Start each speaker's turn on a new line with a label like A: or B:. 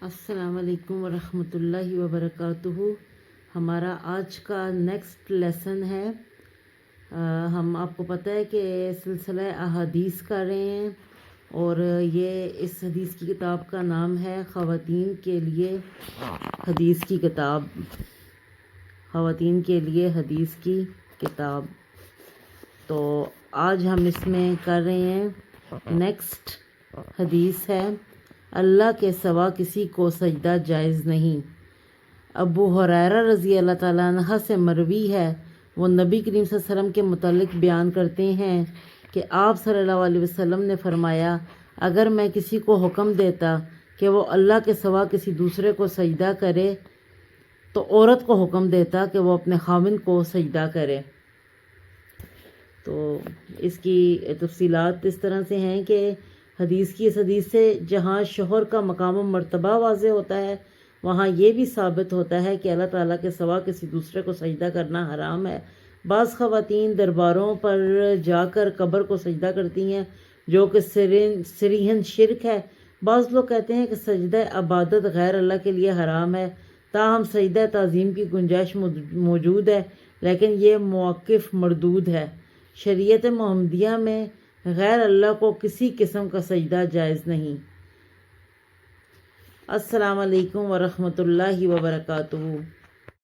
A: السلام علیکم ورحمۃ اللہ وبرکاتہ۔ ہمارا آج کا نیکسٹ لیسن ہے۔ ہم آپ کو پتہ ہے کہ سلسلہ احادیث کر رہے ہیں اور یہ اس حدیث کی کتاب کا نام ہے خواتین کے لیے حدیث کی کتاب۔ خواتین کے لیے حدیث کی کتاب۔ تو آج ہم اس میں کر رہے ہیں نیکسٹ حدیث ہے، اللہ کے سوا کسی کو سجدہ جائز نہیں۔ ابو ہریرہ رضی اللہ تعالیٰ عنہ سے مروی ہے، وہ نبی کریم صلی اللہ علیہ وسلم کے متعلق بیان کرتے ہیں کہ آپ صلی اللہ علیہ وسلم نے فرمایا، اگر میں کسی کو حکم دیتا کہ وہ اللہ کے سوا کسی دوسرے کو سجدہ کرے تو عورت کو حکم دیتا کہ وہ اپنے خاوند کو سجدہ کرے۔ تو اس کی تفصیلات اس طرح سے ہیں کہ اس حدیث سے جہاں شوہر کا مقام و مرتبہ واضح ہوتا ہے، وہاں یہ بھی ثابت ہوتا ہے کہ اللہ تعالیٰ کے سوا کسی دوسرے کو سجدہ کرنا حرام ہے۔ بعض خواتین درباروں پر جا کر قبر کو سجدہ کرتی ہیں، جو کہ صریحاً شرک ہے۔ بعض لوگ کہتے ہیں کہ سجدہ عبادت غیر اللہ کے لیے حرام ہے، تاہم سجدہ تعظیم کی گنجائش موجود ہے، لیکن یہ موقف مردود ہے۔ شریعت محمدیہ میں غیر اللہ کو کسی قسم کا سجدہ جائز نہیں۔ السلام علیکم ورحمۃ اللہ وبرکاتہ۔